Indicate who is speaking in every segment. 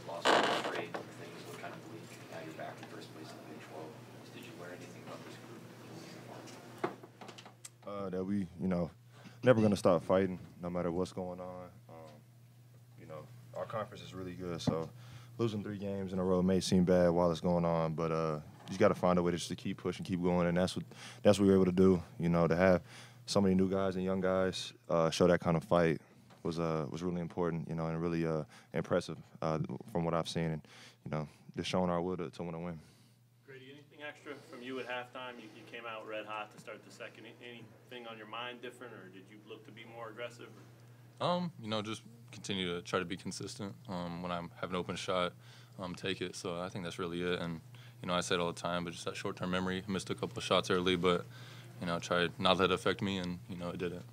Speaker 1: lost 3 straight. Things look kind of bleak. Now you're back in first place in the Big 12. Did you learn anything about this group?
Speaker 2: That we, never going to stop fighting no matter what's going on. Our conference is really good, so losing 3 games in a row may seem bad while it's going on, but you just got to find a way to keep pushing, keep going, and that's what we were able to do. To have so many new guys and young guys show that kind of fight was really important, and really impressive from what I've seen, and just showing our will to want to win.
Speaker 3: Grady, anything extra from you at halftime? You came out red hot to start the second. Anything on your mind different, or did you look to be more aggressive?
Speaker 4: Just continue to try to be consistent. When I have an open shot, take it. So I think that's really it. And I say it all the time, but just that short-term memory. I missed a couple of shots early, but tried not let it affect me, and it didn't.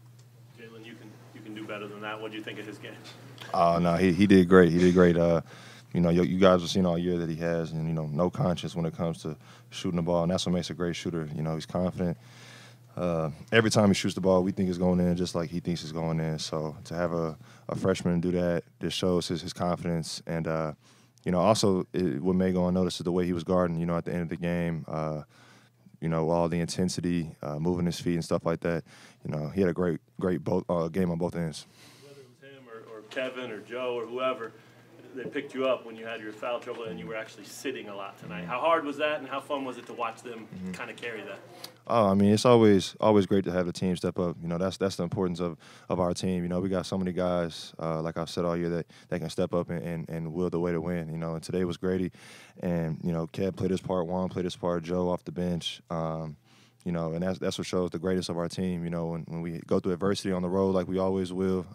Speaker 3: Jalen, you can do better than that. What do you think of his game?
Speaker 2: No, he did great. He did great. You guys have seen all year that he has, and no conscience when it comes to shooting the ball, and that's what makes a great shooter. He's confident. Every time he shoots the ball, we think it's going in just like he thinks it's going in. So to have a freshman do that, just shows his confidence. And, also what may go unnoticed is the way he was guarding, at the end of the game, all the intensity, moving his feet and stuff like that. He had a great game on both ends.
Speaker 3: Whether it was him or Kevin or Joe or whoever, they picked you up when you had your foul trouble and you were actually sitting a lot tonight. How hard was that, and how fun was it to watch them kind of carry that?
Speaker 2: Oh, it's always great to have the team step up. That's the importance of our team. We got so many guys, like I've said all year, that can step up and will the way to win. And today was Grady, and Kev played his part. Juan played his part. Joe off the bench. And that's what shows the greatest of our team. When we go through adversity on the road like we always will,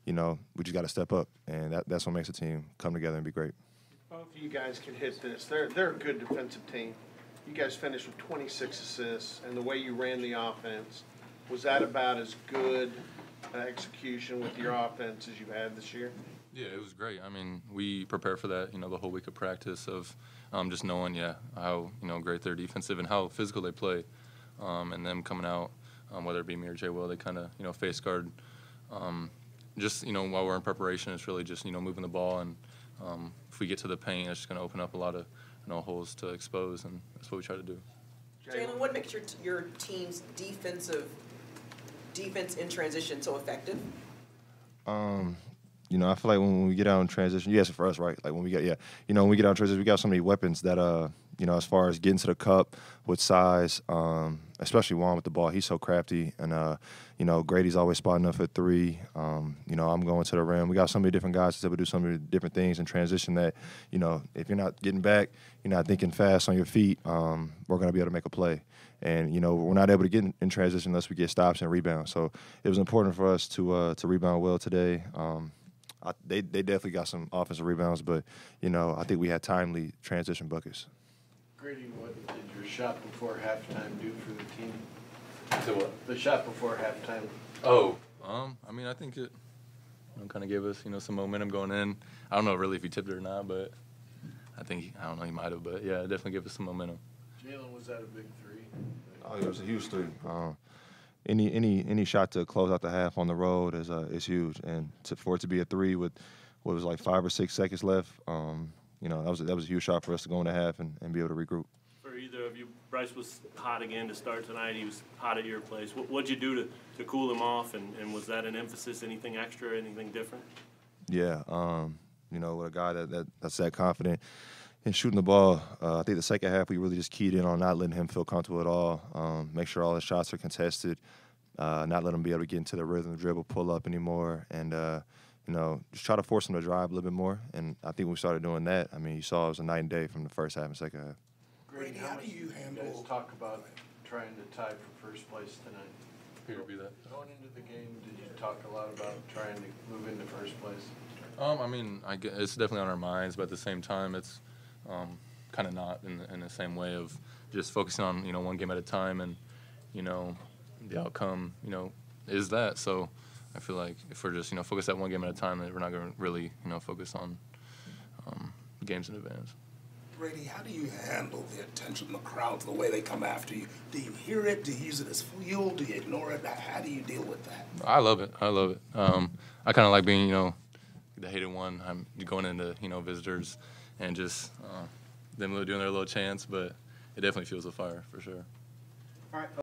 Speaker 2: we just got to step up, and that's what makes a team come together and be great.
Speaker 5: Both of you guys can hit this. They're a good defensive team. You guys finished with 26 assists, and the way you ran the offense, was that about as good execution with your offense as you had this year?
Speaker 4: Yeah, it was great. We prepared for that, the whole week of practice of just knowing, how, great their defensive and how physical they play. And them coming out, whether it be me or Jay Will, they kind of, face guard. Just, while we're in preparation, it's really just, moving the ball. And if we get to the paint, it's just going to open up a lot of, holes to expose, and that's what we try to do.
Speaker 6: Jalen, what makes your team's defense in transition so effective?
Speaker 2: I feel like when we get out in transition, yes, for us, right? Like when we get, when we get out in transition, we got so many weapons that, as far as getting to the cup with size, especially Juan with the ball, he's so crafty. And, Grady's always spotting up at 3. I'm going to the rim. We got so many different guys that will do so many different things in transition that, if you're not getting back, you're not thinking fast on your feet, we're going to be able to make a play. And, we're not able to get in transition unless we get stops and rebounds. So it was important for us to rebound well today. They definitely got some offensive rebounds, but, I think we had timely transition buckets.
Speaker 5: Grady, what did your shot before halftime do for the team?
Speaker 4: So what?
Speaker 5: The shot before halftime.
Speaker 4: Oh, I think it kind of gave us, some momentum going in. I don't know really if he tipped it or not, but I don't know, he might have, but yeah, it definitely gave us some momentum.
Speaker 5: Jalen, was that a big 3?
Speaker 2: Oh, it was a huge 3. Any shot to close out the half on the road is huge, and for it to be a 3 with what was like 5 or 6 seconds left, that was a huge shot for us to go in the half and be able to regroup.
Speaker 3: For either of you, Bryce was hot again to start tonight. He was hot at your place. What'd you do to cool him off, and was that an emphasis? Anything extra? Anything different?
Speaker 2: Yeah, with a guy that's that confident in shooting the ball, I think the second half we really just keyed in on not letting him feel comfortable at all. Make sure all his shots are contested, not let him be able to get into the rhythm, dribble, pull up anymore, and just try to force him to drive a little bit more. And I think when we started doing that, you saw it was a night and day from the first half and second half.
Speaker 5: Grady, how do you handle? You guys talk about trying to tie for first place tonight.
Speaker 4: Peter, be that.
Speaker 5: Going into the game, did you talk a lot about trying to move into first place?
Speaker 4: It's definitely on our minds, but at the same time, it's kind of not in the same way of just focusing on one game at a time, and the outcome is that. So I feel like if we're just focus that one game at a time, then we're not going to really focus on games in advance.
Speaker 7: Brady, how do you handle the attention, the crowds, the way they come after you? Do you hear it? Do you use it as fuel? Do you ignore it? How do you deal with that?
Speaker 4: I love it. I kind of like being, the hated one. I'm going into visitors and just them doing their little chants, but it definitely fuels the fire for sure.
Speaker 5: All right.